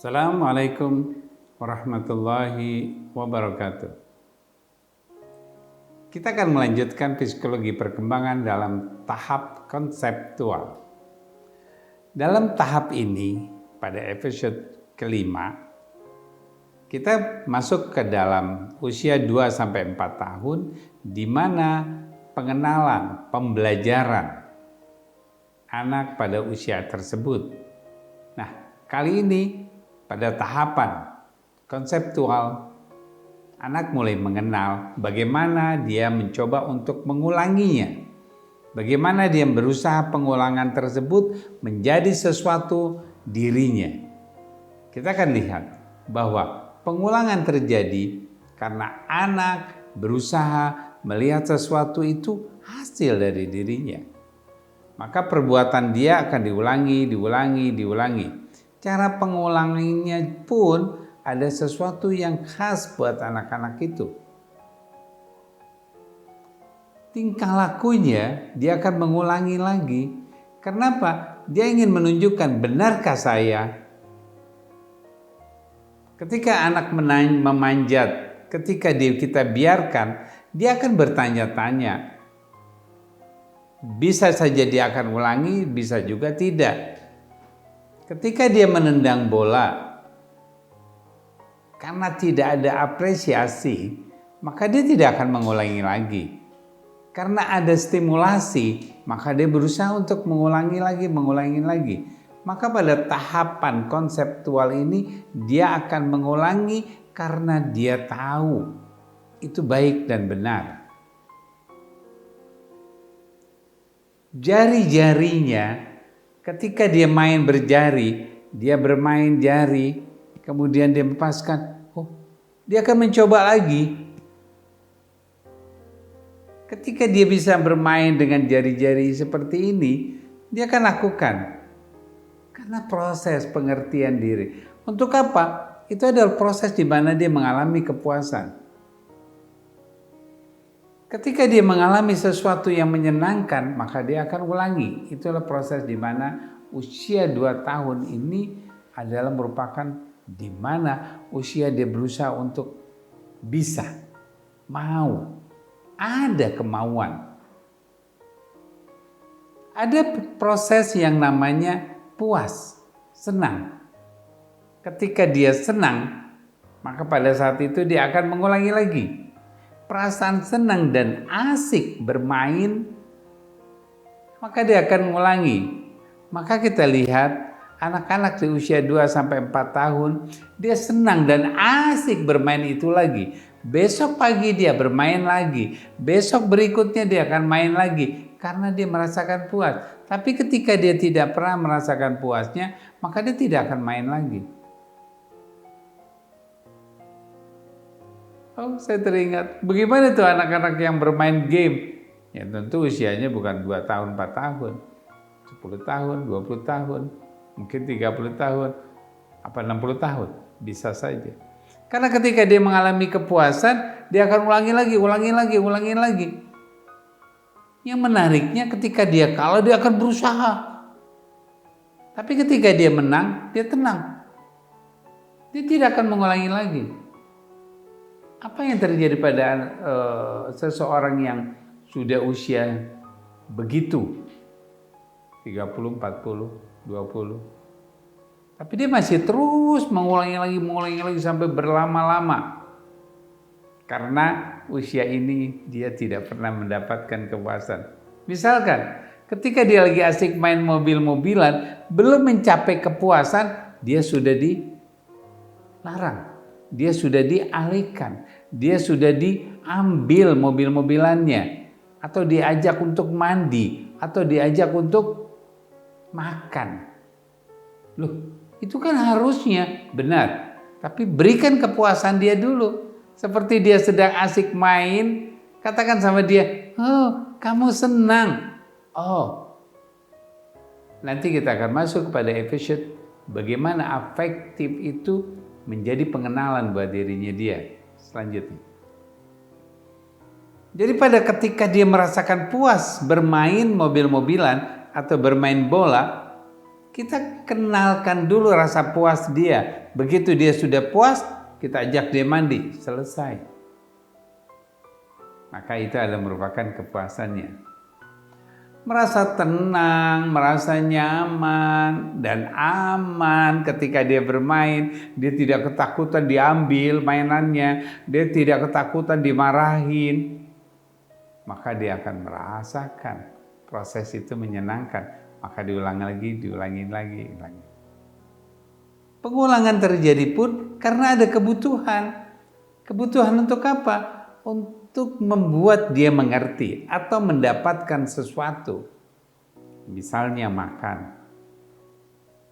Assalamualaikum warahmatullahi wabarakatuh. Kita akan melanjutkan psikologi perkembangan dalam tahap konseptual. Dalam tahap ini, pada episode kelima, kita masuk ke dalam usia 2-4 tahun, di mana pengenalan, pembelajaran anak pada usia tersebut. Nah, kali ini pada tahapan konseptual, anak mulai mengenal bagaimana dia mencoba untuk mengulanginya. Bagaimana dia berusaha pengulangan tersebut menjadi sesuatu dirinya. Kita akan lihat bahwa pengulangan terjadi karena anak berusaha melihat sesuatu itu hasil dari dirinya. Maka perbuatan dia akan diulangi. Cara pengulanginya pun ada sesuatu yang khas buat anak-anak itu. Tingkah lakunya dia akan mengulangi lagi. Kenapa? Dia ingin menunjukkan, benarkah saya? Ketika anak memanjat, ketika kita biarkan, dia akan bertanya-tanya. Bisa saja dia akan ulangi, bisa juga tidak. Ketika dia menendang bola, karena tidak ada apresiasi, maka dia tidak akan mengulangi lagi. Karena ada stimulasi, maka dia berusaha untuk mengulangi lagi. Maka pada tahapan konseptual ini, dia akan mengulangi karena dia tahu itu baik dan benar. Jari-jarinya, ketika dia main berjari, dia bermain jari, kemudian dia melepaskan, dia akan mencoba lagi. Ketika dia bisa bermain dengan jari-jari seperti ini, dia akan lakukan. Karena proses pengertian diri. Untuk apa? Itu adalah proses di mana dia mengalami kepuasan. Ketika dia mengalami sesuatu yang menyenangkan, maka dia akan ulangi. Itulah proses di mana usia 2 tahun ini adalah merupakan di mana usia dia berusaha untuk bisa, mau, ada kemauan. Ada proses yang namanya puas, senang. Ketika dia senang, maka pada saat itu dia akan mengulangi lagi. Perasaan senang dan asik bermain, maka dia akan mengulangi. Maka kita lihat anak-anak di usia 2-4 tahun, dia senang dan asik bermain itu lagi. Besok pagi dia bermain lagi, besok berikutnya dia akan main lagi, karena dia merasakan puas. Tapi ketika dia tidak pernah merasakan puasnya, maka dia tidak akan main lagi. Saya teringat, bagaimana tuh anak-anak yang bermain game? Ya tentu usianya bukan 2 tahun, 4 tahun, 10 tahun, 20 tahun, mungkin 30 tahun, 60 tahun, bisa saja. Karena ketika dia mengalami kepuasan, dia akan ulangi lagi. Yang menariknya ketika dia kalah, dia akan berusaha. Tapi ketika dia menang, dia tenang. Dia tidak akan mengulangi lagi. Apa yang terjadi pada seseorang yang sudah usia begitu, 30, 40, 20, tapi dia masih terus mengulangi lagi sampai berlama-lama. Karena usia ini dia tidak pernah mendapatkan kepuasan. Misalkan ketika dia lagi asik main mobil-mobilan, belum mencapai kepuasan, dia sudah dilarang. Dia sudah dialihkan, dia sudah diambil mobil-mobilannya, atau diajak untuk mandi, atau diajak untuk makan. Loh, itu kan harusnya benar, tapi berikan kepuasan dia dulu. Seperti dia sedang asik main, katakan sama dia, kamu senang. Nanti kita akan masuk kepada episode bagaimana afektif itu menjadi pengenalan buat dirinya dia selanjutnya. Jadi pada ketika dia merasakan puas bermain mobil-mobilan atau bermain bola, Kita kenalkan dulu rasa puas dia. Begitu dia sudah puas, kita ajak dia mandi, selesai. Maka itu adalah merupakan kepuasannya. Merasa tenang, merasa nyaman dan aman ketika dia bermain. Dia tidak ketakutan diambil mainannya, dia tidak ketakutan dimarahin. Maka dia akan merasakan proses itu menyenangkan. Maka diulangi lagi. Pengulangan terjadi pun karena ada kebutuhan. Kebutuhan untuk apa? Untuk membuat dia mengerti atau mendapatkan sesuatu. Misalnya makan.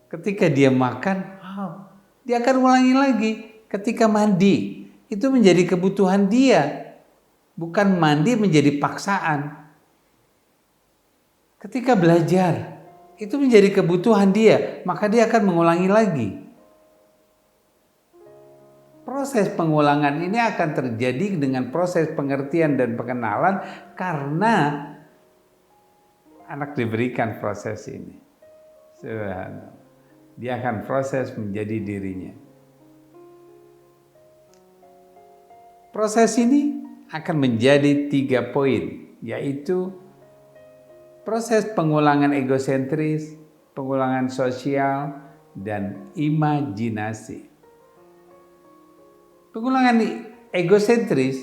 Ketika dia makan, dia akan ulangi lagi. Ketika mandi, itu menjadi kebutuhan dia. Bukan mandi menjadi paksaan. Ketika belajar, itu menjadi kebutuhan dia, maka dia akan mengulangi lagi. Proses pengulangan ini akan terjadi dengan proses pengertian dan pengenalan karena anak diberikan proses ini. Dia akan proses menjadi dirinya. Proses ini akan menjadi 3 poin, yaitu proses pengulangan egosentris, pengulangan sosial, dan imajinasi. Pengulangan egosentris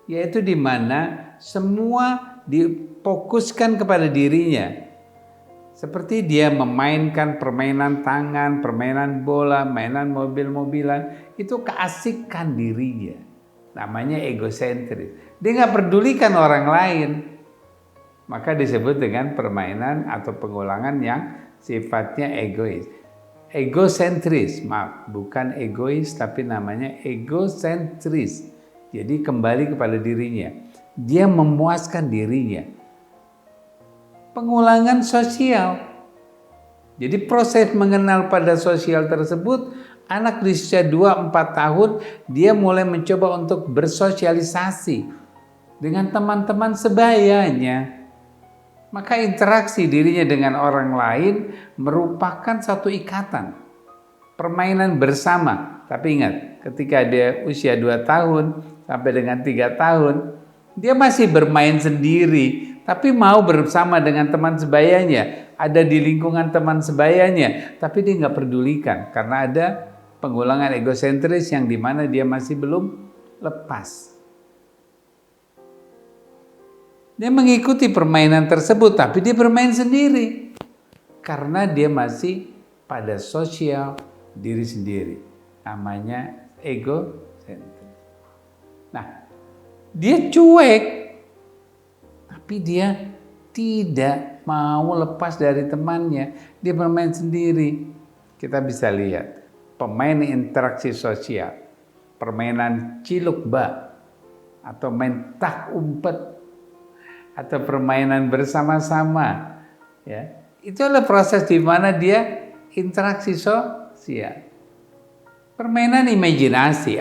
yaitu di mana semua difokuskan kepada dirinya. Seperti dia memainkan permainan tangan, permainan bola, mainan mobil-mobilan, itu keasikan dirinya. Namanya egosentris. Dia nggak pedulikan orang lain. Maka disebut dengan permainan atau pengulangan yang sifatnya egois. Egosentris, maaf, bukan egois tapi namanya egosentris. Jadi kembali kepada dirinya. Dia memuaskan dirinya. Pengulangan sosial. Jadi proses mengenal pada sosial tersebut, anak di usia 2-4 tahun, dia mulai mencoba untuk bersosialisasi dengan teman-teman sebayanya. Maka interaksi dirinya dengan orang lain merupakan satu ikatan. Permainan bersama. Tapi ingat, ketika dia usia 2 tahun sampai dengan 3 tahun, dia masih bermain sendiri, tapi mau bersama dengan teman sebayanya. Ada di lingkungan teman sebayanya, tapi dia nggak pedulikan. Karena ada pengulangan egosentris yang dimana dia masih belum lepas. Dia mengikuti permainan tersebut, tapi dia bermain sendiri. Karena dia masih pada sosial diri sendiri. Namanya egosentris. Nah, dia cuek. Tapi dia tidak mau lepas dari temannya. Dia bermain sendiri. Kita bisa lihat. Pemain interaksi sosial. Permainan ciluk bak. Atau main tak umpet. Atau permainan bersama-sama, ya, itu adalah proses di mana dia interaksi sosial. Permainan imajinasi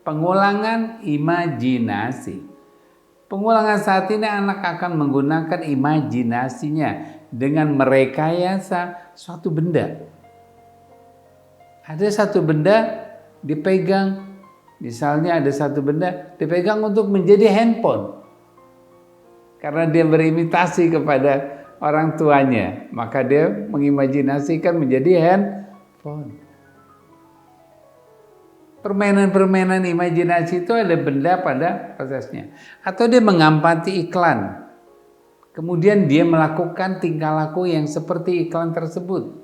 pengulangan imajinasi. Pengulangan saat ini anak akan menggunakan imajinasinya dengan merekayasa suatu benda. Ada satu benda dipegang, misalnya ada satu benda dipegang untuk menjadi handphone. Karena dia berimitasi kepada orang tuanya, maka dia mengimajinasikan menjadi handphone. Permainan-permainan imajinasi itu ada benda pada prosesnya. Atau dia mengamati iklan. Kemudian dia melakukan tingkah laku yang seperti iklan tersebut.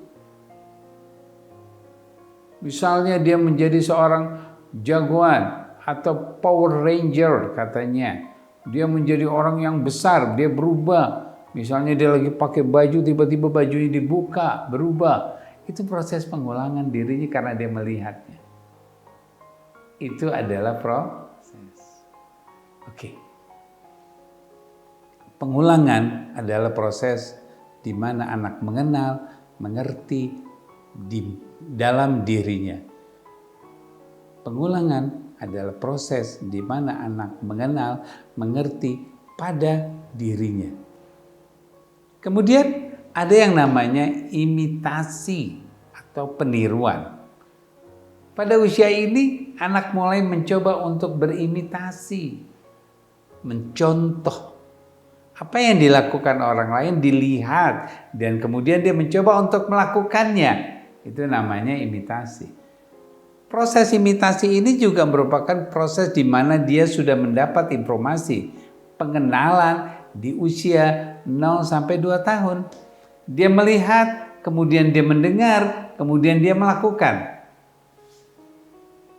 Misalnya dia menjadi seorang jagoan atau Power Ranger katanya. Dia menjadi orang yang besar, dia berubah. Misalnya dia lagi pakai baju, tiba-tiba bajunya dibuka, berubah. Itu proses pengulangan dirinya karena dia melihatnya. Itu adalah proses. Oke. Pengulangan adalah proses di mana anak mengenal, mengerti di dalam dirinya. Pengulangan adalah proses di mana anak mengenal, mengerti pada dirinya. Kemudian ada yang namanya imitasi atau peniruan. Pada usia ini, anak mulai mencoba untuk berimitasi, mencontoh. Apa yang dilakukan orang lain dilihat, dan kemudian dia mencoba untuk melakukannya. Itu namanya imitasi. Proses imitasi ini juga merupakan proses di mana dia sudah mendapat informasi, pengenalan di usia 0 sampai 2 tahun. Dia melihat, kemudian dia mendengar, kemudian dia melakukan.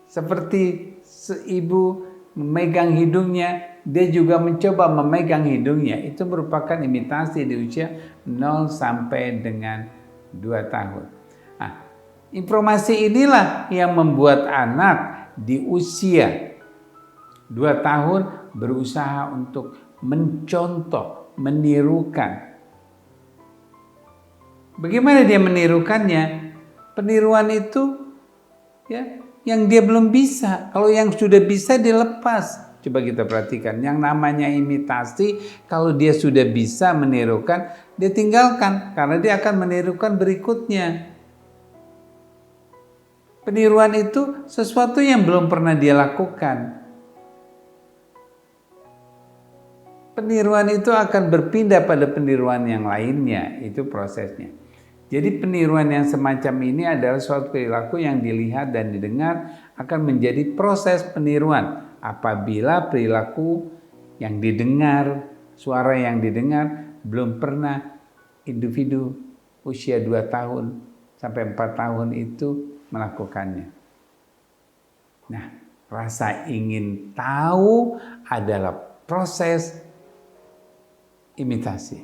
Seperti ibu memegang hidungnya, dia juga mencoba memegang hidungnya. Itu merupakan imitasi di usia 0 sampai dengan 2 tahun. Nah, informasi inilah yang membuat anak di usia 2 tahun berusaha untuk mencontoh, menirukan. Bagaimana dia menirukannya? Peniruan itu ya, yang dia belum bisa. Kalau yang sudah bisa dilepas. Coba kita perhatikan, yang namanya imitasi, kalau dia sudah bisa menirukan, dia tinggalkan karena dia akan menirukan berikutnya. Peniruan itu sesuatu yang belum pernah dia lakukan. Peniruan itu akan berpindah pada peniruan yang lainnya, itu prosesnya. Jadi peniruan yang semacam ini adalah suatu perilaku yang dilihat dan didengar akan menjadi proses peniruan. Apabila perilaku yang didengar, suara yang didengar belum pernah individu usia 2 tahun sampai 4 tahun itu melakukannya. Nah, rasa ingin tahu adalah proses imitasi.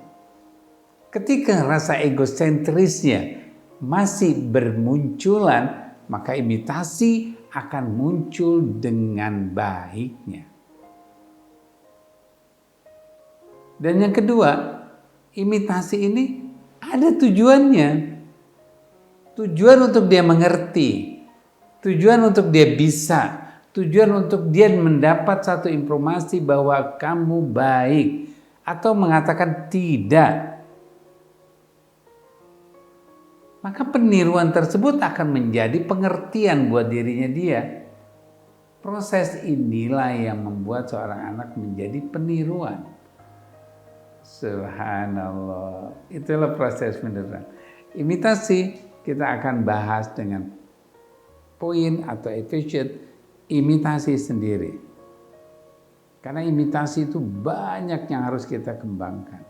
Ketika rasa egosentrisnya masih bermunculan, maka imitasi akan muncul dengan baiknya. Dan yang kedua, imitasi ini ada tujuannya. Tujuan untuk dia mengerti, tujuan untuk dia bisa, tujuan untuk dia mendapat satu informasi bahwa kamu baik atau mengatakan tidak. Maka peniruan tersebut akan menjadi pengertian buat dirinya dia. Proses inilah yang membuat seorang anak menjadi peniruan. Subhanallah. Itulah proses peniruan. Imitasi kita akan bahas dengan poin atau episode imitasi sendiri. Karena imitasi itu banyak yang harus kita kembangkan.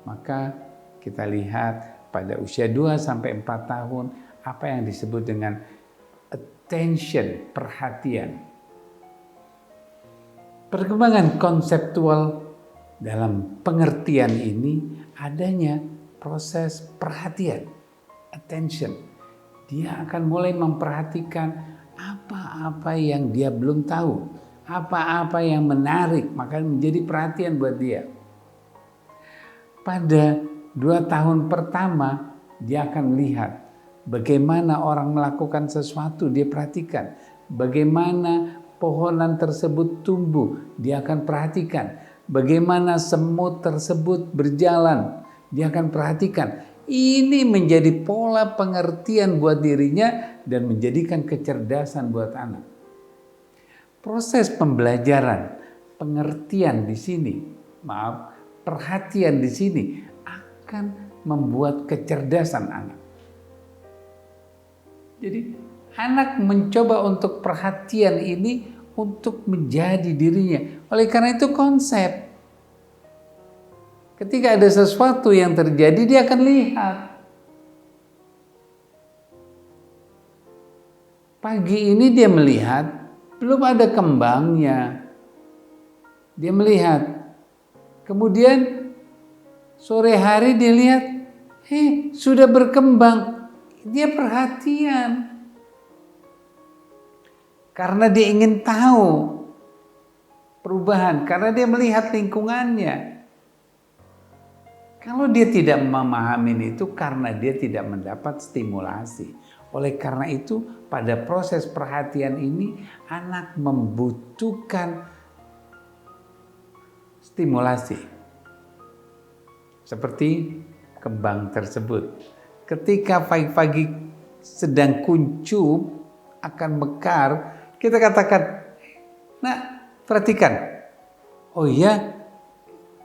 Maka kita lihat pada usia 2 sampai 4 tahun apa yang disebut dengan attention, perhatian. Perkembangan konseptual dalam pengertian ini adanya proses perhatian, attention. Dia akan mulai memperhatikan apa-apa yang dia belum tahu, apa-apa yang menarik, maka menjadi perhatian buat dia. Pada 2 tahun pertama, dia akan lihat bagaimana orang melakukan sesuatu, dia perhatikan. Bagaimana pohonan tersebut tumbuh, dia akan perhatikan. Bagaimana semut tersebut berjalan, dia akan perhatikan. Ini menjadi pola pengertian buat dirinya dan menjadikan kecerdasan buat anak. Proses pembelajaran, pengertian di sini, perhatian di sini akan membuat kecerdasan anak. Jadi anak mencoba untuk perhatian ini untuk menjadi dirinya. Oleh karena itu konsep. Ketika ada sesuatu yang terjadi dia akan lihat. Pagi ini dia melihat belum ada kembangnya. Dia melihat. Kemudian sore hari dia lihat, sudah berkembang. Dia perhatian. Karena dia ingin tahu perubahan. Karena dia melihat lingkungannya. Kalau dia tidak memahami itu karena dia tidak mendapat stimulasi. Oleh karena itu pada proses perhatian ini anak membutuhkan stimulasi. Seperti kembang tersebut. Ketika pagi-pagi sedang kuncup, akan mekar, kita katakan, "Nak, perhatikan. Oh iya,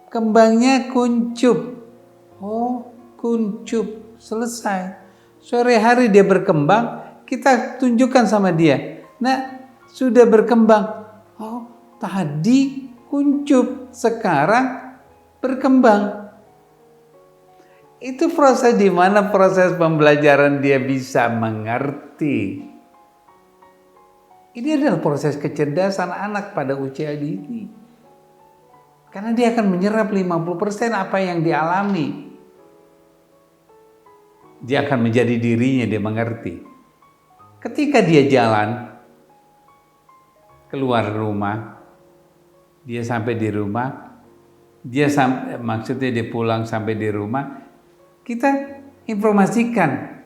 kembangnya kuncup." Oh, kuncup, selesai. Sore hari dia berkembang, kita tunjukkan sama dia, "Nak, sudah berkembang." Oh, tadi kuncup, sekarang berkembang. Itu proses di mana proses pembelajaran dia bisa mengerti. Ini adalah proses kecerdasan anak pada usia dini. Karena dia akan menyerap 50% apa yang dialami. Dia akan menjadi dirinya, dia mengerti. Ketika dia jalan keluar rumah, dia sampai di rumah, maksudnya dia pulang sampai di rumah, kita informasikan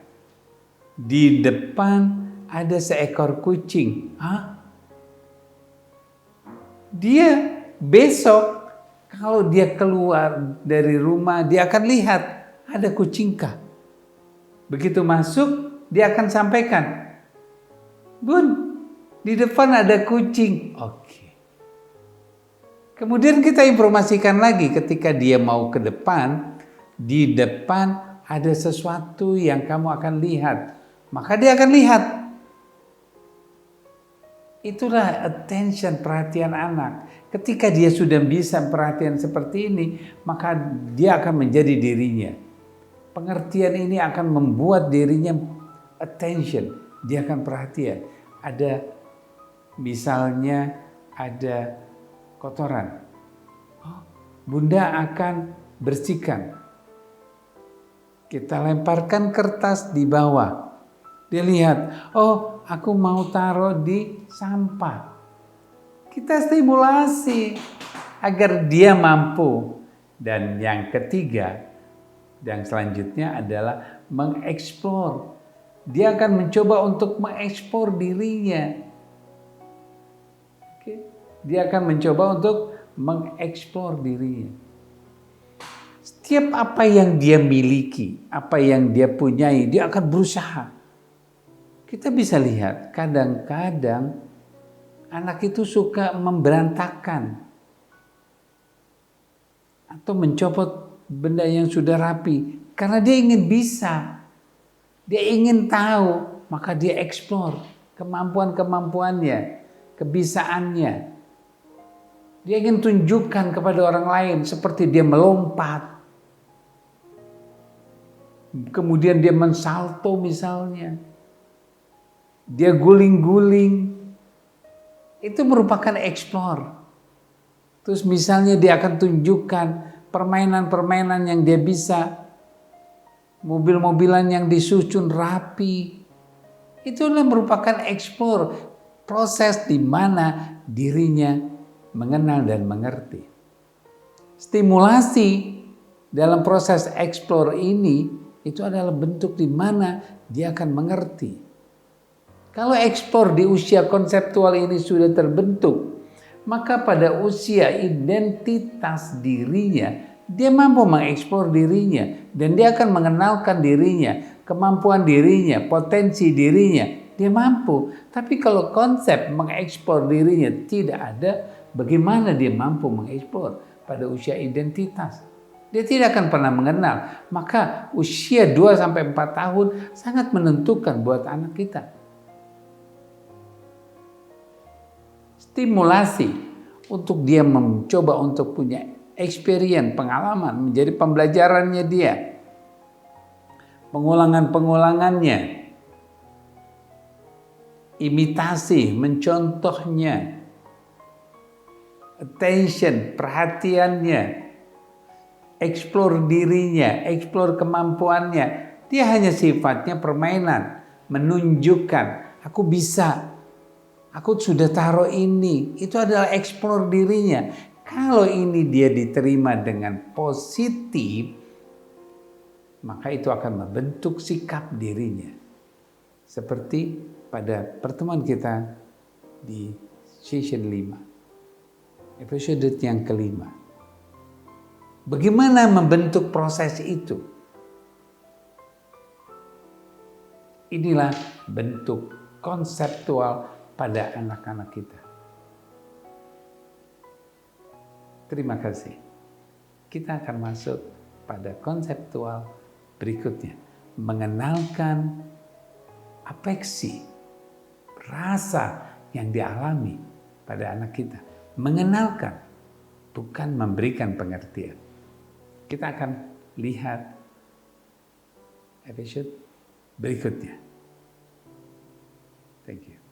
di depan ada seekor kucing. Dia besok kalau dia keluar dari rumah, dia akan lihat ada kucingkah. Begitu masuk, dia akan sampaikan, "Bun, di depan ada kucing." Oke. Kemudian kita informasikan lagi ketika dia mau ke depan, di depan ada sesuatu yang kamu akan lihat. Maka dia akan lihat. Itulah attention, perhatian anak. Ketika dia sudah bisa perhatian seperti ini, maka dia akan menjadi dirinya. Pengertian ini akan membuat dirinya attention. Dia akan perhatian. Misalnya ada kotoran. Bunda akan bersihkan. Kita lemparkan kertas di bawah. Dia lihat, oh aku mau taruh di sampah. Kita stimulasi agar dia mampu. Dan yang ketiga, yang selanjutnya adalah mengeksplor. Dia akan mencoba untuk mengeksplor dirinya. Dia akan mencoba untuk mengeksplor dirinya. Setiap apa yang dia miliki, apa yang dia punyai, dia akan berusaha. Kita bisa lihat, kadang-kadang anak itu suka memberantakan atau mencopot benda yang sudah rapi karena dia ingin bisa, dia ingin tahu, maka dia eksplor kemampuan-kemampuannya, kebisaannya. Dia ingin tunjukkan kepada orang lain seperti dia melompat. Kemudian dia mensalto misalnya. Dia guling-guling. Itu merupakan eksplor. Terus misalnya dia akan tunjukkan permainan-permainan yang dia bisa. Mobil-mobilan yang disusun rapi. Itulah merupakan eksplor. Proses di mana dirinya mengenal dan mengerti. Stimulasi dalam proses eksplor ini itu adalah bentuk di mana dia akan mengerti. Kalau eksplor di usia konseptual ini sudah terbentuk, maka pada usia identitas dirinya, dia mampu mengeksplor dirinya dan dia akan mengenalkan dirinya, kemampuan dirinya, potensi dirinya, dia mampu. Tapi kalau konsep mengeksplor dirinya tidak ada, bagaimana dia mampu mengeksplor pada usia identitas? Dia tidak akan pernah mengenal. Maka usia 2-4 tahun sangat menentukan buat anak kita. Stimulasi untuk dia mencoba untuk punya experience, pengalaman, menjadi pembelajarannya dia. Pengulangan-pengulangannya. Imitasi, mencontohnya. Attention, perhatiannya. Eksplor dirinya, eksplor kemampuannya. Dia hanya sifatnya permainan, menunjukkan aku bisa, aku sudah taruh ini. Itu adalah eksplor dirinya. Kalau ini dia diterima dengan positif, maka itu akan membentuk sikap dirinya. Seperti pada pertemuan kita di session 5, episode yang kelima. Bagaimana membentuk proses itu? Inilah bentuk konseptual pada anak-anak kita. Terima kasih. Kita akan masuk pada konseptual berikutnya. Mengenalkan afeksi, rasa yang dialami pada anak kita. Mengenalkan, bukan memberikan pengertian. Kita akan lihat episode berikutnya. Thank you.